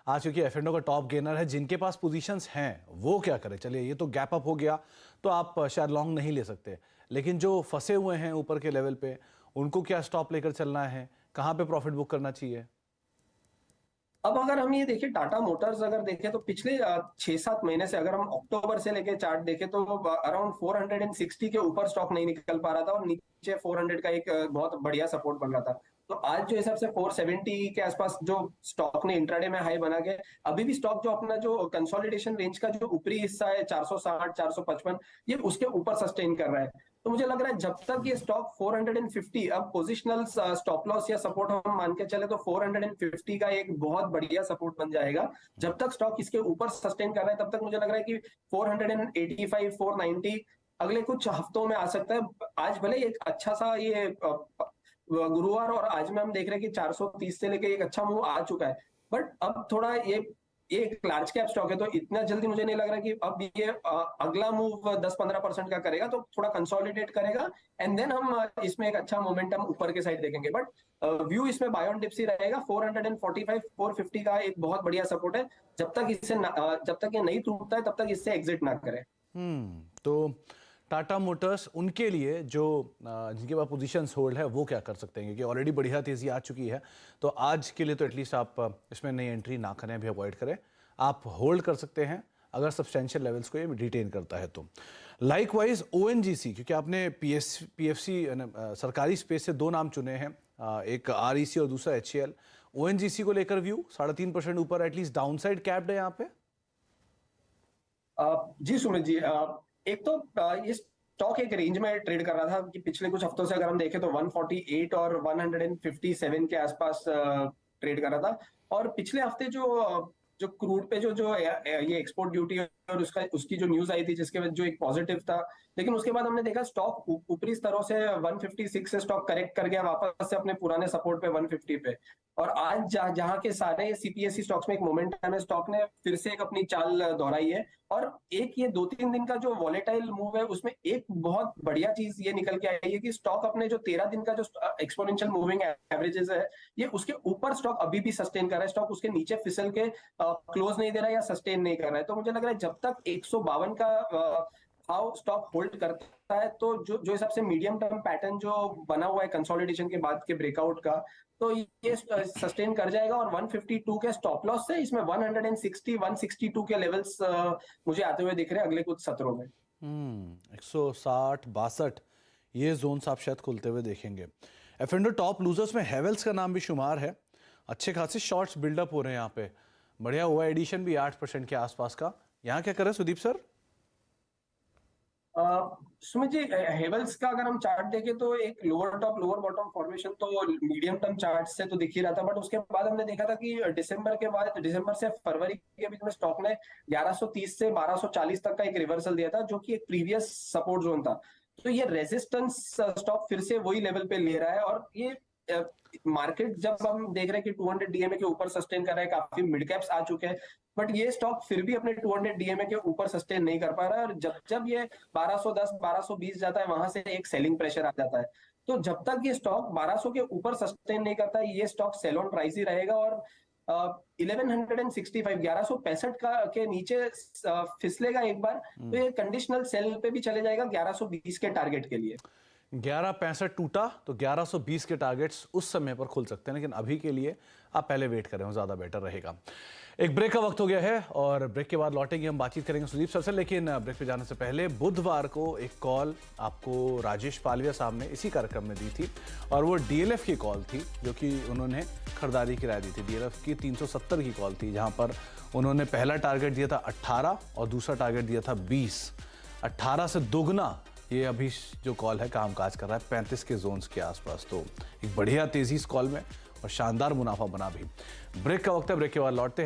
आज क्योंकि एफ&ओ का टॉप गेनर है, जिनके पास पोजीशंस हैं वो क्या करें। चलिए ये तो गैप अप हो गया तो आप शायद लॉन्ग नहीं ले सकते, लेकिन जो फंसे हुए हैं ऊपर के लेवल पे उनको क्या स्टॉप लेकर चलना है, कहाँ पे प्रॉफिट बुक करना चाहिए? अब अगर हम ये देखें टाटा मोटर्स अगर देखें तो पिछले 6-7 महीने से अगर हम अक्टूबर से लेके चार्ट देखें तो अराउंड 460 के ऊपर स्टॉक नहीं निकल पा रहा था और नीचे 400 का एक बहुत बढ़िया सपोर्ट बन रहा था। तो आज जो हिसाब से 470 के आसपास जो स्टॉक ने इंट्राडे में हाई बना के अभी भी स्टॉक जो अपना जो कंसोलिडेशन रेंज का जो ऊपरी हिस्सा है 460 455 ये उसके ऊपर सस्टेन कर रहा है। तो मुझे लग रहा है जब तक ये स्टॉक 450 अब पोजिशनल स्टॉप लॉस या सपोर्ट हम मान के चले तो 450 का एक बहुत बढ़िया सपोर्ट बन जाएगा। जब तक स्टॉक इसके ऊपर सस्टेन कर रहा है तब तक मुझे लग रहा है कि 485 490 अगले कुछ हफ्तों में आ सकता है। आज भले एक अच्छा सा ये गुरुवार और आज में हम देख रहे हैं कि 430 से लेके एक अच्छा मूव आ चुका है, बट अब थोड़ा ये एक लार्ज कैप स्टॉक है तो इतना जल्दी मुझे नहीं लग रहा कि अब ये अगला मूव 10-15% का करेगा, तो थोड़ा कंसोलिडेट करेगा एंड देन हम इसमें एक अच्छा मोमेंटम ऊपर के साइड देखेंगे। बट व्यू इसमें बाय ऑन डिप्स ही रहेगा। 445 450 का एक बहुत बढ़िया सपोर्ट है। जब तक ये नहीं टूटता है तब तक इससे एग्जिट ना करें। तो टाटा मोटर्स उनके लिए जो जिनके पास पोजीशंस होल्ड है वो क्या कर सकते हैं, क्योंकि ऑलरेडी बढ़िया तेजी आ चुकी है। तो आज के लिए तो एटलीस्ट आप इसमें नई एंट्री ना करें, अभी अवॉइड करें, आप होल्ड कर सकते हैं अगर सब्सटेंशियल लेवल्स को ये रिटेन करता है तो। लाइकवाइज ओएनजीसी, क्योंकि आपने पीएफसी सरकारी स्पेस से दो नाम चुने हैं, एक आरईसी और दूसरा एचएएल। ओएनजीसी को लेकर व्यू 3.5% ऊपर एटलीस्ट डाउनसाइड कैप्ड है यहाँ पे। जी सुमित जी, एक तो ये स्टॉक एक रेंज में ट्रेड कर रहा था कि पिछले कुछ हफ्तों से अगर हम देखें तो 148 और 157 के आसपास ट्रेड कर रहा था। और पिछले हफ्ते जो क्रूड पे जो ये एक्सपोर्ट ड्यूटी और उसकी जो न्यूज आई थी जिसके वजह जो एक पॉजिटिव था, लेकिन उसके बाद हमने देखा स्टॉक ऊपरी स्तरों से 156 से स्टॉक करेक्ट कर गया वापस से अपने पुराने सपोर्ट पे 150 पे। और आज जहां के सारे सीपीएससी स्टॉक्स में एक मोमेंटम है, स्टॉक ने फिर से एक अपनी चाल दोहराई है। और एक ये 2-3 दिन का जो वॉलेटाइल मूव है उसमें एक बहुत बढ़िया चीज ये निकल के आई है कि स्टॉक अपने जो 13 दिन का जो एक्सपोनेंशियल मूविंग एवरेजेस है ये उसके ऊपर स्टॉक अभी भी सस्टेन कर रहा है। स्टॉक उसके नीचे फिसल के क्लोज नहीं दे रहा है या सस्टेन नहीं कर रहा है। तो मुझे लग रहा है जब तक 152 का भाव स्टॉक होल्ड करता है तो जो हिसाब से मीडियम टर्म पैटर्न जो बना हुआ है कंसोलिडेशन के बाद के ब्रेकआउट का, तो ये सस्टेन कर जाएगा। और 152 के स्टॉप लॉस से इसमें 160 162 के लेवल्स मुझे आते हुए दिख रहे हैं अगले कुछ सत्रों में। 160 62 ये जोन्स आप शायद खुलते हुए देखेंगे। एफ&ओ टॉप लूजर्स में हेवेल्स का नाम भी शुमार है। अच्छे खासे शॉर्ट्स बिल्डअप हो रहे हैं यहाँ पे, बढ़िया हुआ एडिशन भी 8% के आसपास का। यहाँ क्या करें सुदीप सर? सुमित जी, हेवल्स का अगर हम चार्ट देखें तो एक lower top lower bottom formation तो मीडियम टर्म चार्ट से तो दिख ही रहा था, बट उसके बाद हमने देखा था कि दिसंबर से फरवरी के बीच में स्टॉक ने 1130 से 1240 तक का एक रिवर्सल दिया था जो कि एक प्रीवियस सपोर्ट जोन था। तो ये रेजिस्टेंस स्टॉक फिर से वही लेवल पे ले रहा है। और ये मार्केट जब हम देख रहे हैं कि 200 डीएमए के ऊपर सस्टेन कर रहा है, काफी मिड कैप्स आ चुके हैं, बट ये स्टॉक फिर भी अपने 200 डीएमए के ऊपर सस्टेन नहीं कर पा रहा है। और जब ये 1210 1220 जाता है वहां से एक सेलिंग प्रेशर आ जाता है। तो जब तक ये स्टॉक 1200 के ऊपर सस्टेन नहीं करता ये स्टॉक सेल ऑन प्राइस ही रहेगा। और 1165 का के नीचे फिसलेगा एक बार तो ये कंडीशनल सेल पे भी चले जाएगा 1120 के टारगेट के लिए। 1165 टूटा तो 1120 के टारगेट्स उस समय पर खुल सकते हैं, लेकिन अभी के लिए आप पहले वेट करें, वो ज़्यादा बेटर रहेगा। एक ब्रेक का वक्त हो गया है और ब्रेक के बाद लौटेंगे, हम बातचीत करेंगे सुदीप सर से। लेकिन ब्रेक पे जाने से पहले बुधवार को एक कॉल आपको राजेश पालविया साहब ने इसी कार्यक्रम में दी थी और वो डीएलएफ की कॉल थी जो कि उन्होंने खरीदारी की राय दी थी। डीएलएफ की 370 की कॉल थी जहाँ पर उन्होंने पहला टारगेट दिया था 18 और दूसरा टारगेट दिया था 20। 18 से दोगुना ये अभी जो कॉल है कामकाज कर रहा है 35 के जोन्स के आसपास। तो एक बढ़िया तेजी इस कॉल में और शानदार मुनाफा बना भी। ब्रेक का वक्त है, ब्रेक के बाद लौटते हैं।